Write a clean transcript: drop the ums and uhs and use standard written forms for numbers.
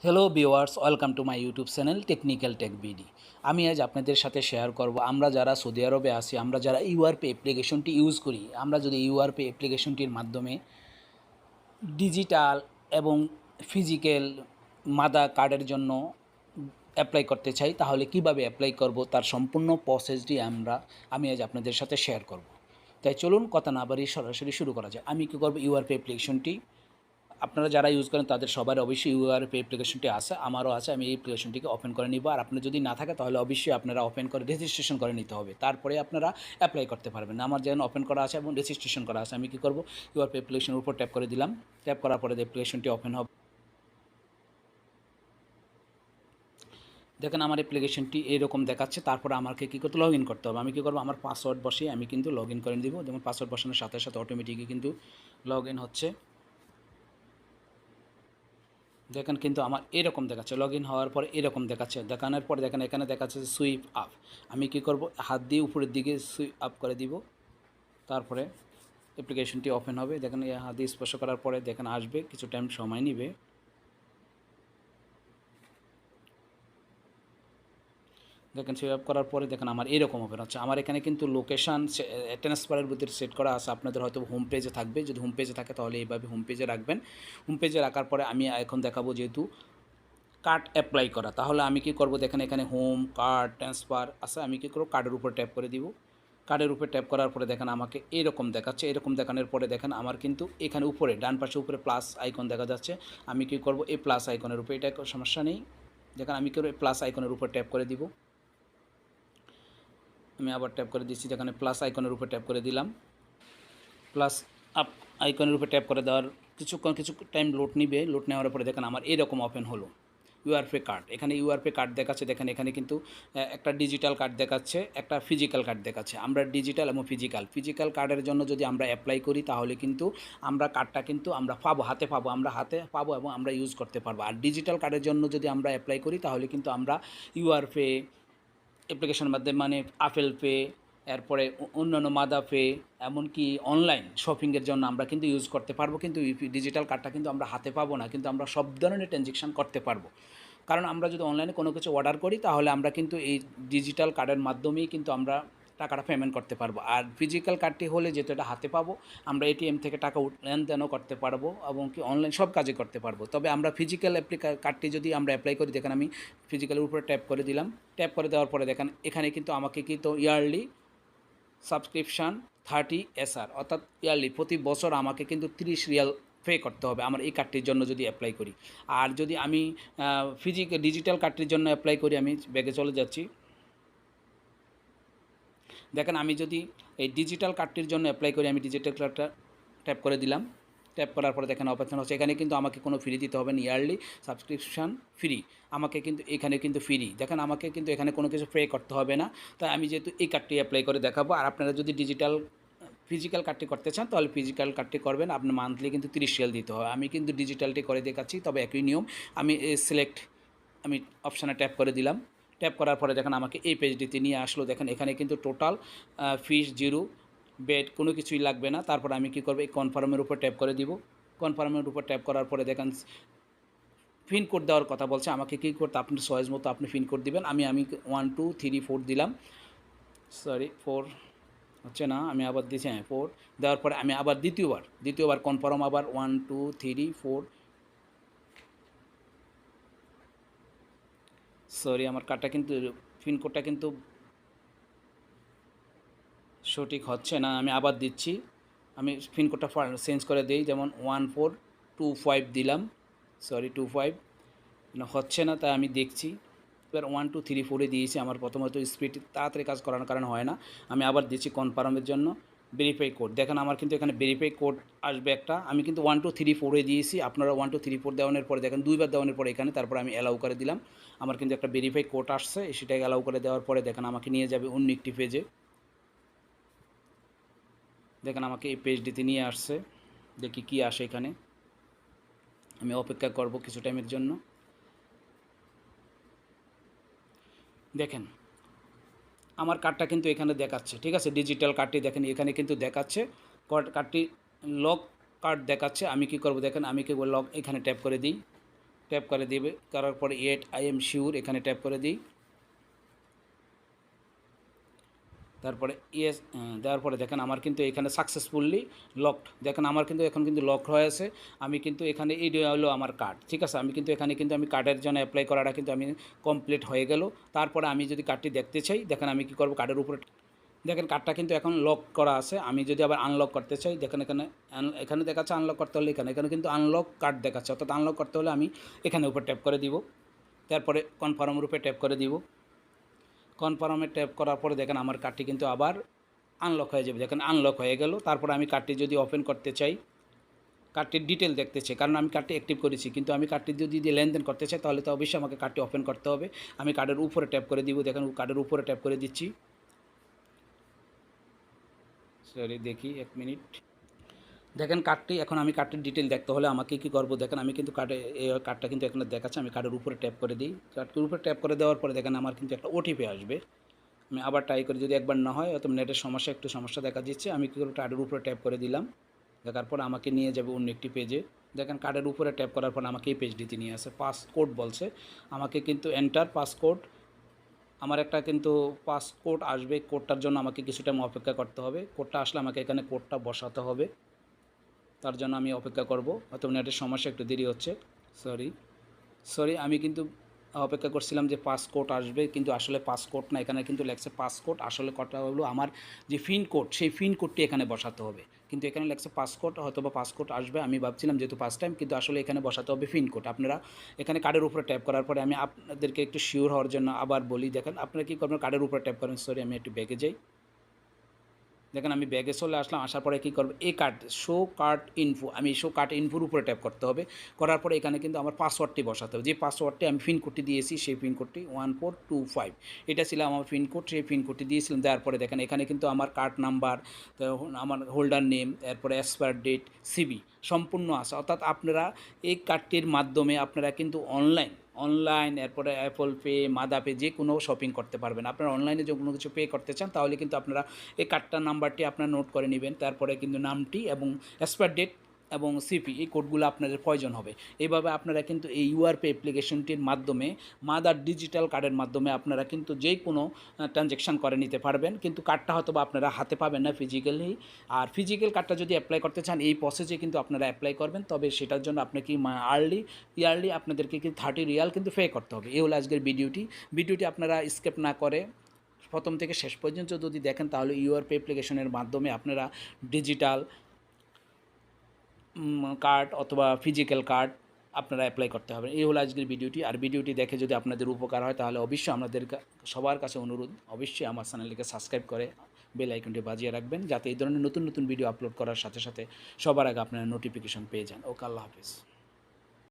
Hello viewers, welcome to my YouTube channel technical tech BD. আমি আজ আপনাদের সাথে শেয়ার করব আমরা যারা সৌদি আরবে আছি, আমরা যারা ইউআরপে অ্যাপ্লিকেশনটি ইউজ করি, আমরা যদি ইউআরপে অ্যাপ্লিকেশনটির মাধ্যমে ডিজিটাল এবং ফিজিক্যাল মাদা কার্ডের জন্য অ্যাপ্লাই করতে চাই, তাহলে কিভাবে অ্যাপ্লাই করব তার সম্পূর্ণ প্রসেসটি আমি আজ আপনাদের সাথে শেয়ার করব। তাই চলুন কথা না বাড়িয়ে সরাসরি শুরু করা যায়। আমি কী করব, ইউআরপে অ্যাপ্লিকেশনটি আপনারা যারা ইউজ করেন তাদের সবার অবশ্যই ইউআরপি অ্যাপ্লিকেশনটি আছে, আমারও আছে। আমি এই অ্যাপ্লিকেশনটিকে ওপেন করে নিব। আর আপনার যদি না থাকে তাহলে অবশ্যই আপনারা ওপেন করে রেজিস্ট্রেশন করে নিতে হবে, তারপরে আপনারা অ্যাপ্লাই করতে পারবেন। আমার যেন ওপেন করা আছে এবং রেজিস্ট্রেশন করা আছে, আমি কী করব, ইউআরপি অ্যাপ্লিকেশনের উপর ট্যাপ করে দিলাম। ট্যাপ করার পরে অ্যাপ্লিকেশনটি ওপেন হবে। দেখেন আমার অ্যাপ্লিকেশনটি এরকম দেখাচ্ছে। তারপরে আমাকে কী করতে, লগ ইন করতে হবে। আমি কী করবো, আমার পাসওয়ার্ড বসিয়ে আমি কিন্তু লগ ইন করে দিব। যেমন পাসওয়ার্ড বসানোর সাথে সাথে অটোমেটিকই কিন্তু লগ ইন হচ্ছে। দেখেন কিন্তু আমার এরকম দেখাচ্ছে, লগ ইন হওয়ার পরে এরকম দেখাচ্ছে। দেখানোর পরে দেখেন এখানে দেখাচ্ছে সুইপ আপ। আমি কি করব, হাত দিয়ে উপরের দিকে সুইপ আপ করে দিব। তারপরে অ্যাপ্লিকেশনটি ওপেন হবে। দেখেন এই হাত দিয়ে স্পর্শ করার পরে দেখেন আসবে, কিছু টাইম সময় নেবে। দেখেন সুইপ আপ করার পরে দেখেন আমার এরকম ওপেন হচ্ছে। আমার এখানে কিন্তু লোকেশান ট্রান্সফারের ভিতরে সেট করা আছে। আপনাদের হয়তো হোম পেজে থাকবে, যদি হোম পেজে থাকে তাহলে এইভাবে হোম পেজে রাখবেন। হোম পেজে রাখার পরে আমি এখন দেখাবো যেহেতু কার্ড অ্যাপ্লাই করা, তাহলে আমি কি করব, দেখেন এখানে হোম কার্ড ট্রান্সফার আছে। আমি কি করব, কার্ডের উপর ট্যাপ করে দিব। কার্ডের উপরে ট্যাপ করার পরে দেখেন আমাকে এরকম দেখাচ্ছে। এরকম দেখানোর পরে দেখেন আমার কিন্তু এখানে উপরে ডান পাশে উপরে প্লাস আইকন দেখা যাচ্ছে। আমি কি করব, এই প্লাস আইকনের উপরে, এটা সমস্যা নেই। দেখেন আমি কি করব, প্লাস আইকনের উপর ট্যাপ করে দিব। আমি আবার ট্যাপ করে দিচ্ছি, যেখানে প্লাস আইকনের উপর ট্যাপ করে দিলাম। প্লাস আপ আইকনের উপর ট্যাপ করে দেওয়ার কিছু টাইম লোড নিবে। লোড নেওয়ার পরে দেখেন আমার এরকম ওপেন হলো ইউআরপে কার্ড। এখানে ইউআরপে কার্ড দেখাচ্ছে। দেখেন এখানে কিন্তু একটা ডিজিটাল কার্ড দেখাচ্ছে, একটা ফিজিক্যাল কার্ড দেখাচ্ছে। আমরা ডিজিটাল এবং ফিজিক্যাল কার্ডের জন্য যদি আমরা অ্যাপ্লাই করি তাহলে কিন্তু আমরা কার্ডটা কিন্তু আমরা পাবো, হাতে পাবো এবং আমরা ইউজ করতে পারবো। আর ডিজিটাল কার্ডের জন্য যদি আমরা অ্যাপ্লাই করি তাহলে কিন্তু আমরা ইউআরপে অ্যাপ্লিকেশনের মাধ্যমে, মানে আপেল পে, এরপরে অন্যান্য মাদা পে, এমনকি অনলাইন শপিংয়ের জন্য আমরা কিন্তু ইউজ করতে পারবো। কিন্তু ডিজিটাল কার্ডটা কিন্তু আমরা হাতে পাবো না, কিন্তু আমরা সব ধরনের ট্রানজ্যাকশান করতে পারবো। কারণ আমরা যদি অনলাইনে কোনো কিছু অর্ডার করি তাহলে আমরা কিন্তু এই ডিজিটাল কার্ডের মাধ্যমেই কিন্তু আমরা টাকাটা পেমেন্ট করতে পারবো। আর ফিজিক্যাল কার্ডটি হলে যেহেতু এটা হাতে পাবো, আমরা এটিএম থেকে টাকা লেনদেনও করতে পারবো এবং কি অনলাইন সব কাজই করতে পারবো। তবে আমরা ফিজিক্যাল কার্ডটি যদি আমরা অ্যাপ্লাই করি, দেখেন আমি ফিজিক্যালের উপরে ট্যাপ করে দিলাম। ট্যাপ করে দেওয়ার পরে দেখেন এখানে কিন্তু আমাকে কিন্তু ইয়ারলি সাবস্ক্রিপশান 30 SR, অর্থাৎ ইয়ারলি প্রতি বছর আমাকে কিন্তু 30 রিয়াল পে করতে হবে আমার এই কার্ডটির জন্য যদি অ্যাপ্লাই করি। আর যদি আমি ডিজিটাল কার্ডটির জন্য অ্যাপ্লাই করি, আমি ব্যাগে চলে যাচ্ছি। দেখেন আমি যদি এই ডিজিটাল কার্ডটির জন্য অ্যাপ্লাই করি, আমি ডিজিটাল কার্ডটা ট্যাপ করে দিলাম। ট্যাপ করার পরে দেখেন অপশন হচ্ছে, এখানে কিন্তু আমাকে কোনো ফ্রি দিতে হবে না, ইয়ারলি সাবস্ক্রিপশান ফ্রি। আমাকে কিন্তু এখানে কিন্তু ফ্রি, দেখেন আমাকে কিন্তু এখানে কোনো কিছু পে করতে হবে না। তাই আমি যেহেতু এই কার্ডটি অ্যাপ্লাই করে দেখাবো। আর আপনারা যদি ফিজিক্যাল কার্ডটি করতে চান তাহলে ফিজিক্যাল কার্ডটি করবেন, আপনার মান্থলি কিন্তু 30 রিয়াল দিতে হবে। আমি কিন্তু ডিজিটালটি করে দেখাচ্ছি, তবে একই নিয়ম। আমি আমি অপশানে ট্যাপ করে দিলাম। ট্যাপ করার পরে দেখেন আমাকে এই পেজটিতে নিয়ে আসলো। দেখেন এখানে কিন্তু টোটাল ফিস জিরো, বেড কোনো কিছুই লাগবে না। তারপর আমি কী করবো, এই কনফার্মের উপর ট্যাপ করে দিব। কনফার্মের উপর ট্যাপ করার পরে দেখেন পিন কোড দেওয়ার কথা বলছে। আমাকে কী করতে, আপনার চয়েস মতো আপনি পিন কোড দিবেন। আমি 1 2 3 4 দিলাম। সরি 4 হচ্ছে না, আমি আবার দিয়েছি, হ্যাঁ 4 দেওয়ার পরে আমি আবার দ্বিতীয়বার কনফার্ম, আবার 1 2 3 4। সরি আমার কার্ডটা কিন্তু পিন কোডটা কিন্তু সঠিক হচ্ছে না, আমি আবার দিচ্ছি। আমি পিন কোডটা চেঞ্জ করে দিই, যেমন 1425 দিলাম। সরি 25 হচ্ছে না, তাই আমি দেখছি। এবার 1 2 3 4 দিয়েছি। আমার প্রথমত স্পিড তাড়াতাড়ি কাজ করার কারণে হয় না। আমি আবার দিচ্ছি কনফার্মের জন্য ভেরিফাই কোড। দেখেন আমার কিন্তু এখানে ভেরিফাই কোড আসবে একটা। আমি কিন্তু 1 2 3 4 দিয়েছি। আপনারা 1 2 3 4 দেওয়ানোর পরে দেখেন দুইবার দেওয়ানোর পরে এখানে, তারপরে আমি অ্যালাউ করে দিলাম। আমার কিন্তু একটা ভেরিফাই কোড আসছে, সেটাকে অ্যালাউ করে দেওয়ার পরে দেখেন আমাকে নিয়ে যাবে অন্য একটি পেজে। দেখেন আমাকে এই পেজটিতে নিয়ে আসছে, দেখি কি আসে এখানে। আমি অপেক্ষা করব কিছু টাইমের জন্য। দেখেন আমার কার্ডটা কিন্তু এখানে দেখাচ্ছে, ঠিক আছে। ডিজিটাল কার্ডটি দেখেন এখানে কিন্তু দেখাচ্ছে। কার্ডটি লক কার্ড দেখাচ্ছে। আমি কি করব, দেখেন আমি কি লক, এখানে ট্যাপ করে দিই। ট্যাপ করে দিবে, করার পরে ইয়েট আই এম শিওর এখানে ট্যাপ করে দিই। তারপরে ইয়েস দেওয়ার পরে দেখেন আমার কিন্তু এখানে সাকসেসফুলি লকড, দেখেন আমার কিন্তু এখন কিন্তু লক হয়েছে। আমি কিন্তু এখানে এই হলো আমার কার্ড, ঠিক আছে। আমি কিন্তু এখানে কিন্তু আমি কার্ডের জন্য অ্যাপ্লাই করাটা কিন্তু আমি কমপ্লিট হয়ে গেল। তারপরে আমি যদি কার্ডটি দেখতে চাই, দেখেন আমি কী করবো, কার্ডের উপরে দেখেন কার্ডটা কিন্তু এখন লক করা আছে। আমি যদি আবার আনলক করতে চাই, দেখেন এখানে এখানে দেখাচ্ছে আনলক করতে হলে, এখানে এখানে কিন্তু আনলক কার্ড দেখাচ্ছে, অর্থাৎ আনলক করতে হলে আমি এখানে উপর ট্যাপ করে দিব। তারপরে কনফার্মের উপরে ট্যাপ করে দিব। কনফার্মে ট্যাপ করার পরে দেখেন আমার কার্ডটি কিন্তু আবার আনলক হয়ে যাবে, দেখেন আনলক হয়ে গেল। তারপরে আমি কার্ডটি যদি ওপেন করতে চাই, কার্ডটির ডিটেল দেখতে চাই, কারণ আমি কার্ডটি অ্যাক্টিভ করেছি, কিন্তু আমি কার্ডটি যদি লেনদেন করতে চাই তাহলে তো অবশ্যই আমাকে কার্ডটি ওপেন করতে হবে। আমি কার্ডের উপরে ট্যাপ করে দিব, দেখেন কার্ডের উপরে ট্যাপ করে দিচ্ছি। সরি দেখি 1 মিনিট। দেখেন কার্ডটি, এখন আমি কার্ডটির ডিটেল দেখতে হলে আমাকে কী করবো, দেখেন আমি কিন্তু কার্ডটা কিন্তু এখানে দেখাচ্ছে। আমি কার্ডের উপরে ট্যাপ করে দিই। কার্ডটির উপরে ট্যাপ করে দেওয়ার পরে দেখেন আমার কিন্তু একটা ওটিপি আসবে। আমি আবার ট্রাই করি, যদি একবার না হয়, অত নেটের সমস্যা, একটু সমস্যা দেখা দিচ্ছে। আমি কী করবো, কার্ডের উপরে ট্যাপ করে দিলাম। দেখার পর আমাকে নিয়ে যাবে অন্য একটি পেজে। দেখেন কার্ডের উপরে ট্যাপ করার পর আমাকে এই পেজটিতে নিয়ে আসে। পাসকোড বলছে আমাকে কিন্তু এন্টার পাসকোড, আমার একটা কিন্তু পাসকোড আসবে। কোডটার জন্য আমাকে কিছু টাইম অপেক্ষা করতে হবে। কোডটা আসলে আমাকে এখানে কোডটা বসাতে হবে, তার জন্য আমি অপেক্ষা করব। হয়তো নেটের সমস্যা, একটু দেরি হচ্ছে। সরি সরি আমি কিন্তু অপেক্ষা করছিলাম যে পাসকোড আসবে, কিন্তু আসলে পাসকোড না, এখানে কিন্তু লেখছে পাসকোড। আসলে কথা হলো আমার যে পিন কোড, সেই পিন কোডটি এখানে বসাতে হবে, কিন্তু এখানে লেখছে পাসকোড। হয়তো বা পাসকোড আসবে, আমি ভাবছিলাম যেহেতু ফার্স্ট টাইম, কিন্তু আসলে এখানে বসাতে হবে পিন কোড। আপনারা এখানে কার্ডের উপরে ট্যাপ করার পরে আমি আপনাদেরকে একটু শিওর হওয়ার জন্য আবার বলি। দেখেন আপনারা কী করবেন, কার্ডের উপরে ট্যাপ করেন। সরি আমি একটু ব্যাগে যাই। দেখেন আমি ব্যাগে চলে আসলাম। আসার পরে কী করবো, এই কার্ড শো কার্ড ইনফো, আমি শো কার্ড ইনফোর উপরে ট্যাপ করতে হবে। করার পরে এখানে কিন্তু আমার পাসওয়ার্ডটি বসাতে হবে। যে পাসওয়ার্ডটি আমি পিন কোডটি দিয়েছি, সেই পিন কোডটি 1425, এটা ছিল আমার পিন কোড। সেই পিন কোডটি দিয়েছিলাম। দেওয়ার পরে দেখেন এখানে কিন্তু আমার কার্ড নাম্বার, আমার হোল্ডার নেম, এরপরে এক্সপায়ার ডেট, সিবি সম্পূর্ণ আছে। অর্থাৎ আপনারা এই কার্ডটির মাধ্যমে আপনারা কিন্তু অনলাইন এরপরে অ্যাপল পে, মাদা পে, যে কোনো শপিং করতে পারবেন। আপনারা অনলাইনে যে কোনো কিছু পে করতে চান তাহলে কিন্তু আপনারা এই কার্ডটার নাম্বারটি আপনারা নোট করে নেবেন। তারপরে কিন্তু নামটি এবং এক্সপায়ার ডেট এবং সিপি, এই কোডগুলো আপনাদের প্রয়োজন হবে। এইভাবে আপনারা কিন্তু এই ইউআরপে অ্যাপ্লিকেশনটির মাধ্যমে, মাদার ডিজিটাল কার্ডের মাধ্যমে আপনারা কিন্তু যে কোনো ট্রানজ্যাকশান করে নিতে পারবেন। কিন্তু কার্ডটা হয়তো বা আপনারা হাতে পাবেন না ফিজিক্যালি। আর ফিজিক্যাল কার্ডটা যদি অ্যাপ্লাই করতে চান, এই প্রসেসে কিন্তু আপনারা অ্যাপ্লাই করবেন। তবে সেটার জন্য আপনাকে ইয়ারলি আপনাদেরকে কিন্তু 30 রিয়াল কিন্তু পে করতে হবে। এই হলো আজকের ভিডিওটি আপনারা স্কিপ না করে প্রথম থেকে শেষ পর্যন্ত যদি দেখেন, তাহলে ইউআরপে অ্যাপ্লিকেশনের মাধ্যমে আপনারা ডিজিটাল কার্ড অথবা ফিজিক্যাল কার্ড আপনারা অ্যাপ্লাই করতে হবে। এই হলো আজকের ভিডিওটি। আর ভিডিওটি দেখে যদি আপনাদের উপকার হয়, তাহলে অবশ্যই আমাদের সবার কাছে অনুরোধ, অবশ্যই আমার চ্যানেলটিকে সাবস্ক্রাইব করে বেল আইকনটি বাজিয়ে রাখবেন, যাতে এই ধরনের নতুন নতুন ভিডিও আপলোড করার সাথে সাথে সবার আগে আপনারা নোটিফিকেশন পেয়ে যান। ওকে, আল্লাহ হাফিজ।